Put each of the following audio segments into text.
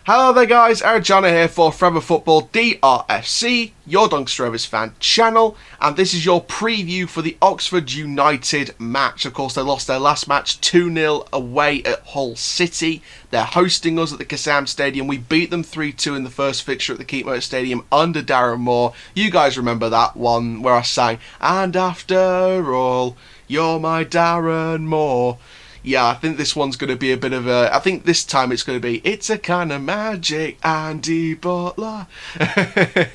Hello there guys, Eric Johnner here for Forever Football DRFC, your Doncaster Rovers fan channel, and this is your preview for the Oxford United match. Of course, they lost their last match 2-0 away at Hull City. They're hosting us at the Kassam Stadium. We beat them 3-2 in the first fixture at the Keepmoat Stadium under Darren Moore. You guys remember that one where I sang, "And after all, you're my Darren Moore." Yeah, I think this one's going to be a bit of a... I think this time it's going to be, "It's a kind of magic, Andy Butler." There's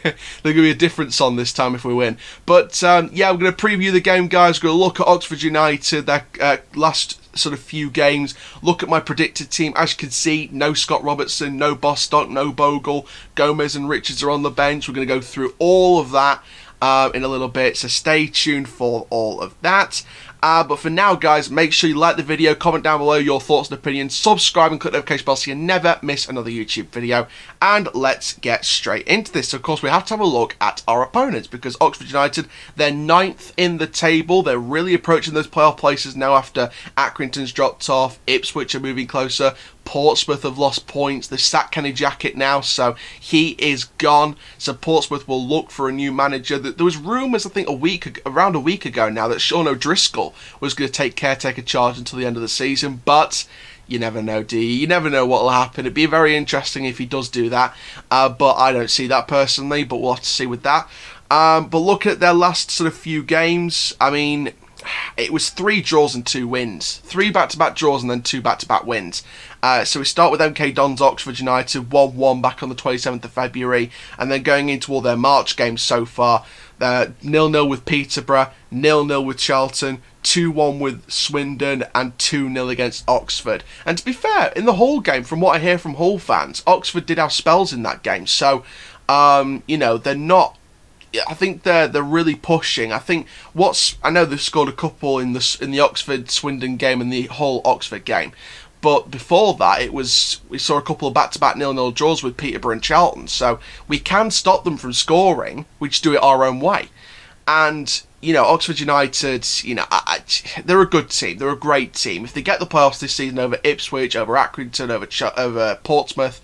going to be a different song this time if we win. But, yeah, we're going to preview the game, guys. We're going to look at Oxford United, their last sort of few games. Look at my predicted team. As you can see, no Scott Robertson, no Bostock, no Bogle. Gomez and Richards are on the bench. We're going to go through all of that in a little bit, so stay tuned for all of that. But for now, guys, make sure you like the video, comment down below your thoughts and opinions, subscribe and click the notification bell so you never miss another YouTube video. And let's get straight into this. So, of course, we have to have a look at our opponents because Oxford United, they're 9th in the table. They're really approaching those playoff places now after Accrington's dropped off, Ipswich are moving closer, Portsmouth have lost points. They've sacked Kenny Jackett now, so he is gone. So Portsmouth will look for a new manager. There was rumours, I think, around a week ago now, that Sean O'Driscoll was going to take caretaker charge until the end of the season, but you never know, do you? You never know what will happen. It'd be very interesting if he does do that, but I don't see that personally, but we'll have to see with that. But look at their last sort of few games. I mean, it was 3 draws and 2 wins. 3 back-to-back draws and then 2 back-to-back wins. So we start with MK Dons Oxford United, 1-1 back on the 27th of February, and then going into all their March games so far, 0-0 with Peterborough, 0-0 with Charlton, 2-1 with Swindon, and 2-0 against Oxford. And to be fair, in the Hull game, from what I hear from Hull fans, Oxford did have spells in that game. So, you know, they're not... I think they're really pushing. I know they've scored a couple in the Oxford Swindon game and the Hull Oxford game, but before that we saw a couple of back-to-back 0-0 draws with Peterborough and Charlton. So we can stop them from scoring. We just do it our own way. And you know, Oxford United, you know, they're a good team. They're a great team. If they get the playoffs this season over Ipswich, over Accrington, over Portsmouth,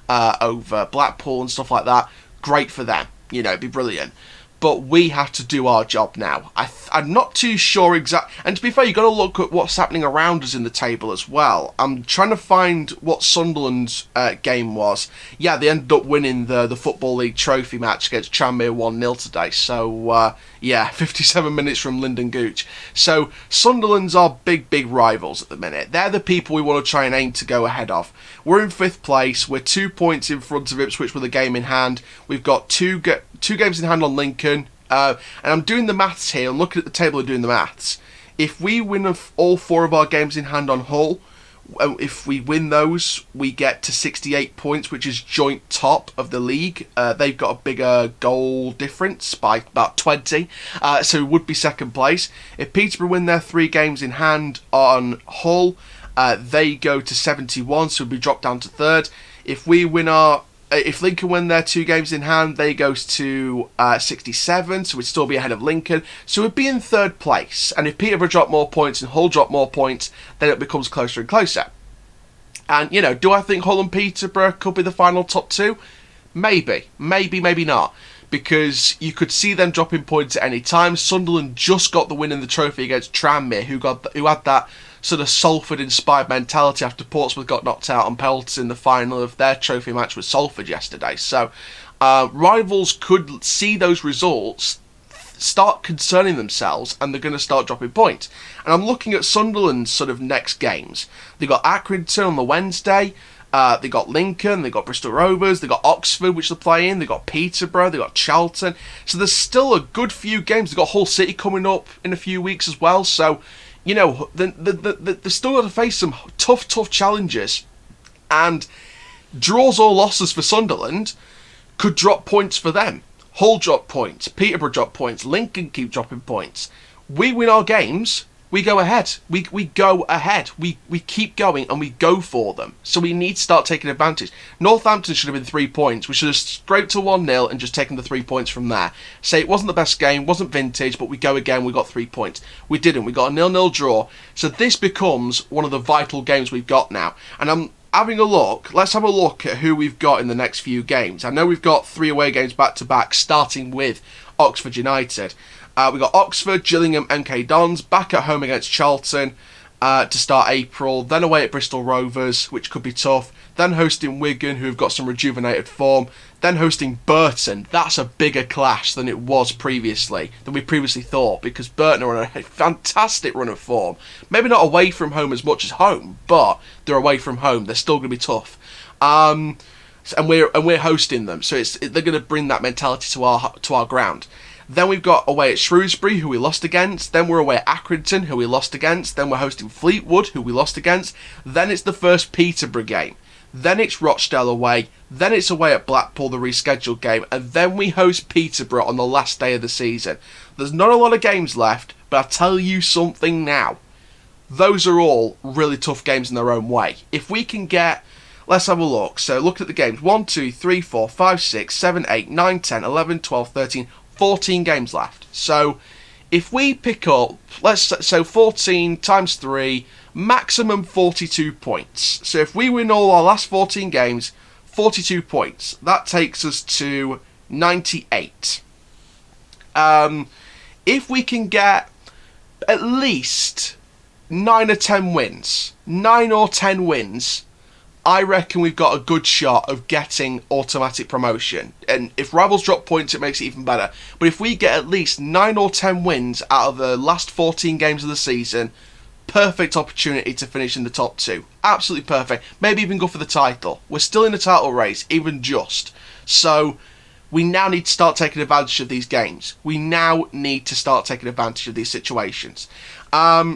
over Blackpool and stuff like that, great for them. You know, it'd be brilliant. But we have to do our job now. I'm not too sure exactly. And to be fair, you've got to look at what's happening around us in the table as well. I'm trying to find what Sunderland's game was. Yeah, they ended up winning the Football League trophy match against Tranmere 1-0 today. So, yeah, 57 minutes from Lyndon Gooch. So, Sunderland's our big rivals at the minute. They're the people we want to try and aim to go ahead of. We're in 5th place. We're 2 points in front of Ipswich with a game in hand. We've got two games in hand on Lincoln. And I'm doing the maths here. I'm looking at the table and doing the maths. If we win all 4 of our games in hand on Hull, if we win those, we get to 68 points, which is joint top of the league. They've got a bigger goal difference by about 20, so we would be 2nd place. If Peterborough win their 3 games in hand on Hull, they go to 71, so we'll be dropped down to 3rd. If Lincoln win their 2 games in hand, they goes to 67, so we'd still be ahead of Lincoln. So we'd be in 3rd place. And if Peterborough drop more points and Hull drop more points, then it becomes closer and closer. And, you know, do I think Hull and Peterborough could be the final top 2? Maybe. Maybe not. Because you could see them dropping points at any time. Sunderland just got the win in the trophy against Tranmere, who had that sort of Salford-inspired mentality after Portsmouth got knocked out on penalties in the final of their trophy match with Salford yesterday. So rivals could see those results, start concerning themselves, and they're going to start dropping points. And I'm looking at Sunderland's sort of next games. They've got Accrington on the Wednesday. They got Lincoln, they got Bristol Rovers, they got Oxford, which they're playing, they got Peterborough, they got Charlton. So there's still a good few games. They've got Hull City coming up in a few weeks as well. So, you know, they've still got to face some tough challenges. And draws or losses for Sunderland could drop points for them. Hull drop points, Peterborough drop points, Lincoln keep dropping points. We win our games, we go ahead. We go ahead. We keep going and we go for them. So we need to start taking advantage. Northampton should have been 3 points. We should have scraped to 1-0 and just taken the 3 points from there. Say it wasn't the best game, wasn't vintage, but we go again, we got 3 points. We didn't. We got a 0-0 draw. So this becomes one of the vital games we've got now. And having a look, let's have a look at who we've got in the next few games. I know we've got 3 away games back-to-back, starting with Oxford United. We've got Oxford, Gillingham, MK Dons, back at home against Charlton to start April, then away at Bristol Rovers, which could be tough, then hosting Wigan, who have got some rejuvenated form, then hosting Burton. That's a bigger clash than it was previously, than we previously thought, because Burton are on a fantastic run of form. Maybe not away from home as much as home, but they're away from home. They're still going to be tough. And we're hosting them, so they're going to bring that mentality to our ground. Then we've got away at Shrewsbury, who we lost against. Then we're away at Accrington, who we lost against. Then we're hosting Fleetwood, who we lost against. Then it's the first Peterborough game. Then it's Rochdale away. Then it's away at Blackpool, the rescheduled game. And then we host Peterborough on the last day of the season. There's not a lot of games left, but I'll tell you something now. Those are all really tough games in their own way. If we can get... Let's have a look. So look at the games. 1, 2, 3, 4, 5, 6, 7, 8, 9, 10, 11, 12, 13... 14 games left. So if we pick up, 14 times 3, maximum 42 points. So if we win all our last 14 games, 42 points. That takes us to 98. If we can get at least 9 or 10 wins, 9 or 10 wins, I reckon we've got a good shot of getting automatic promotion. And if rivals drop points, it makes it even better. But if we get at least 9 or 10 wins out of the last 14 games of the season, perfect opportunity to finish in the top 2. Absolutely perfect. Maybe even go for the title. We're still in the title race, even just. So we now need to start taking advantage of these games. We now need to start taking advantage of these situations.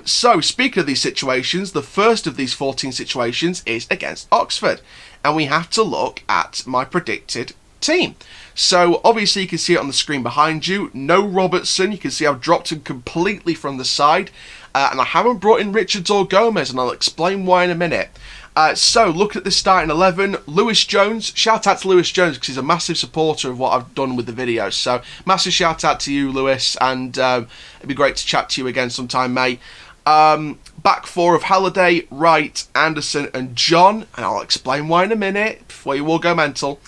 So, speaking of these situations, the first of these 14 situations is against Oxford. And we have to look at my predicted team. So, obviously, you can see it on the screen behind you. No Robertson. You can see I've dropped him completely from the side. And I haven't brought in Richards or Gomez, and I'll explain why in a minute. So, look at the starting 11. Lewis Jones. Shout out to Lewis Jones, because he's a massive supporter of what I've done with the videos. So, massive shout out to you, Lewis, and it'd be great to chat to you again sometime, mate. Back 4 of Halliday, Wright, Anderson, and John, and I'll explain why in a minute, before you all go mental.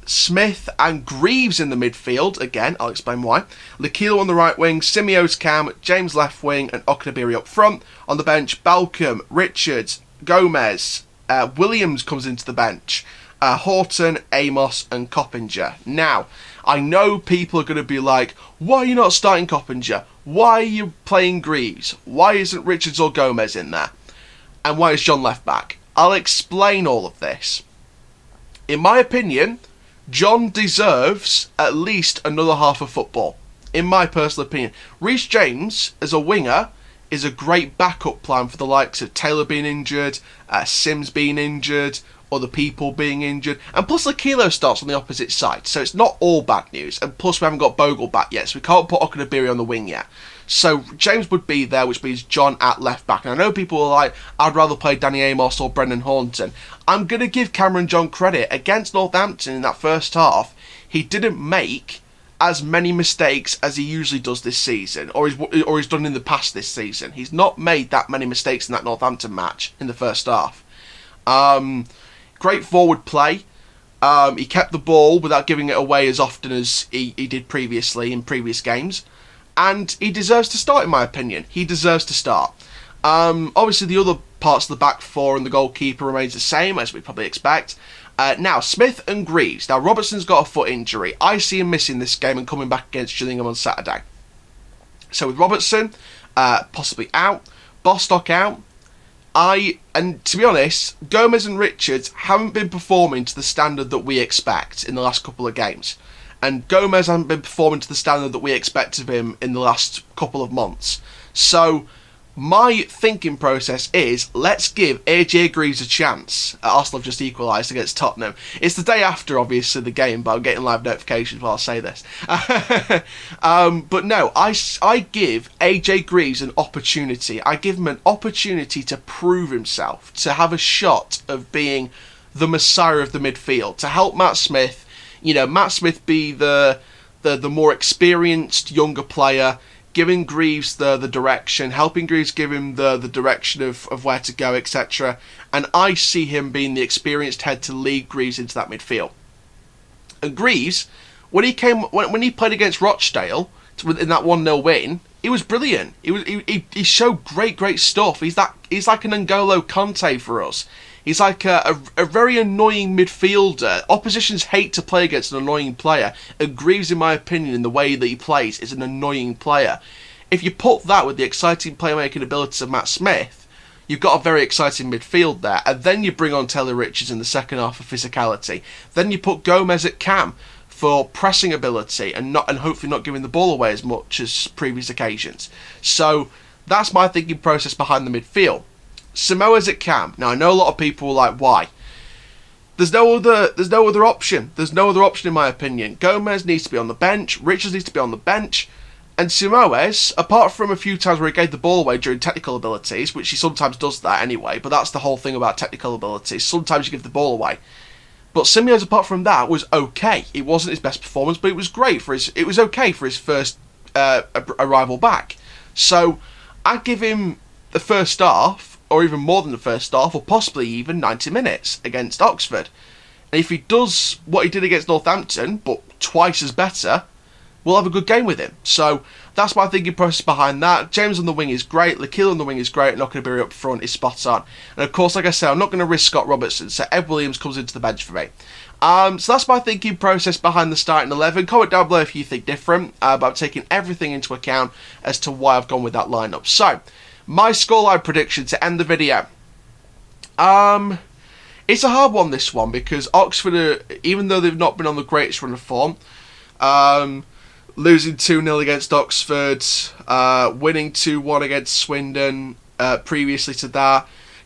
Smith and Greaves in the midfield. Again, I'll explain why. Lakilo on the right wing, Simeo's cam, James left wing, and Oknabiri up front. On the bench, Balcom, Richards, Gomez, Williams comes into the bench, Horton, Amos, and Coppinger. Now, I know people are going to be like, why are you not starting Coppinger? Why are you playing Greaves? Why isn't Richards or Gomez in there? And why is John left back? I'll explain all of this. In my opinion, John deserves at least another half of football. In my personal opinion. Reece James, as a winger, is a great backup plan for the likes of Taylor being injured, Sims being injured, other people being injured, and plus Lakilo starts on the opposite side, so it's not all bad news, and plus we haven't got Bogle back yet, so we can't put Oknabiri on the wing yet. So James would be there, which means John at left back, and I know people are like, I'd rather play Danny Amos or Brendan Horton. I'm going to give Cameron John credit. Against Northampton in that first half, he didn't make as many mistakes as he usually does this season, or he's done in the past this season. He's not made that many mistakes in that Northampton match in the first half. Great forward play. He kept the ball without giving it away as often as he did previously in previous games. And he deserves to start, in my opinion. He deserves to start. Obviously, the other parts of the back 4 and the goalkeeper remains the same, as we probably expect. Now, Smith and Greaves. Now, Robertson's got a foot injury. I see him missing this game and coming back against Gillingham on Saturday. So with Robertson possibly out, Bostock out, and to be honest, Gomez and Richards haven't been performing to the standard that we expect in the last couple of games. And Gomez hasn't been performing to the standard that we expect of him in the last couple of months. So my thinking process is, let's give AJ Greaves a chance. Arsenal have just equalised against Tottenham. It's the day after, obviously, the game, but I'm getting live notifications while I say this. But no, I give AJ Greaves an opportunity. I give him an opportunity to prove himself, to have a shot of being the messiah of the midfield, to help Matt Smith. You know, Matt Smith be the more experienced, younger player. giving Greaves the direction, helping Greaves give him the direction of where to go, etc. And I see him being the experienced head to lead Greaves into that midfield. And Greaves, when he played against Rochdale in that 1-0 win, he was brilliant. He showed great stuff. He's like an N'Golo Kante for us. He's like a very annoying midfielder. Oppositions hate to play against an annoying player. And Greaves, in my opinion, in the way that he plays, is an annoying player. If you put that with the exciting playmaking abilities of Matt Smith, you've got a very exciting midfield there. And then you bring on Taylor Richards in the second half for physicality. Then you put Gomez at cam for pressing ability and hopefully not giving the ball away as much as previous occasions. So that's my thinking process behind the midfield. Samoa's at cam. Now I know a lot of people are like, why? There's no other option. There's no other option in my opinion. Gomez needs to be on the bench, Richards needs to be on the bench, and Samoa's, apart from a few times where he gave the ball away during technical abilities, which he sometimes does that anyway, but that's the whole thing about technical abilities. Sometimes you give the ball away. But Simeo's, apart from that, was okay. It wasn't his best performance, but it was okay for his first arrival back. So I'd give him the first half, or even more than the first half, or possibly even 90 minutes against Oxford. And if he does what he did against Northampton, but twice as better, we'll have a good game with him. So that's my thinking process behind that. James on the wing is great, Lakil on the wing is great, Knocknaberry up front is spot on. And of course, like I said, I'm not going to risk Scott Robertson, so Ed Williams comes into the bench for me. So that's my thinking process behind the starting 11. Comment down below if you think different, but I'm taking everything into account as to why I've gone with that lineup. So, my scoreline prediction to end the video. It's a hard one, this one, because Oxford, even though they've not been on the greatest run of form, losing 2-0 against Oxford, winning 2-1 against Swindon, previously to that,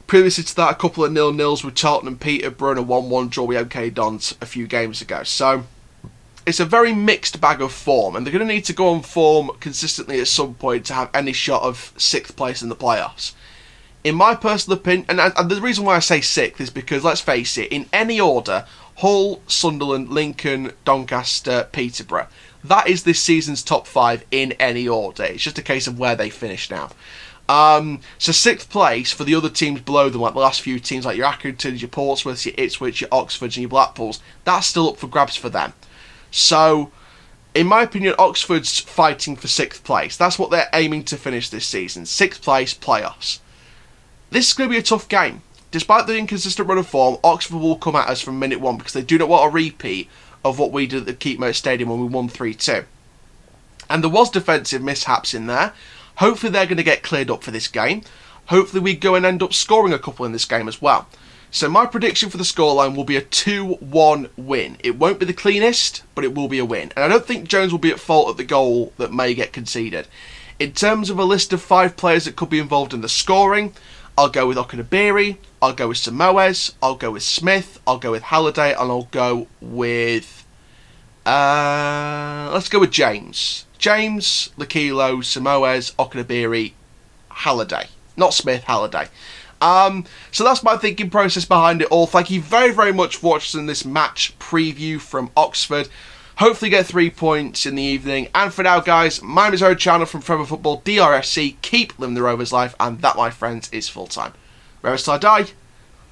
a couple of 0-0s with Charlton and Peterborough, and a 1-1 draw with MK Dons a few games ago. So it's a very mixed bag of form, and they're going to need to go on form consistently at some point to have any shot of 6th place in the playoffs. In my personal opinion, and the reason why I say 6th is because, let's face it, in any order, Hull, Sunderland, Lincoln, Doncaster, Peterborough, that is this season's top 5 in any order. It's just a case of where they finish now. So 6th place for the other teams below them, like the last few teams, like your Accringtons, your Portsmouths, your Ipswich, your Oxfords and your Blackpools, that's still up for grabs for them. So, in my opinion, Oxford's fighting for 6th place. That's what they're aiming to finish this season. 6th place, playoffs. This is going to be a tough game. Despite the inconsistent run of form, Oxford will come at us from minute 1 because they do not want a repeat of what we did at the Keepmoat Stadium when we won 3-2. And there was defensive mishaps in there. Hopefully they're going to get cleared up for this game. Hopefully we go and end up scoring a couple in this game as well. So my prediction for the scoreline will be a 2-1 win. It won't be the cleanest, but it will be a win. And I don't think Jones will be at fault at the goal that may get conceded. In terms of a list of 5 players that could be involved in the scoring, I'll go with Knocknaberry, I'll go with Samoes, I'll go with Smith, I'll go with Halliday, and I'll go with... let's go with James. James, Lakilo, Samoes, Knocknaberry, Halliday. Not Smith, Halliday. So that's my thinking process behind it all. Thank you very, very much for watching this match preview from Oxford. Hopefully get 3 points in the evening. And for now, guys, my name is Owen Chandler from Forever Football, DRFC. Keep living the Rovers life, and that, my friends, is full time. Rovers till I die.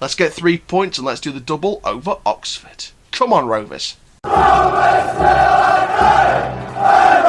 Let's get 3 points and let's do the double over Oxford. Come on, Rovers. Rovers till I die.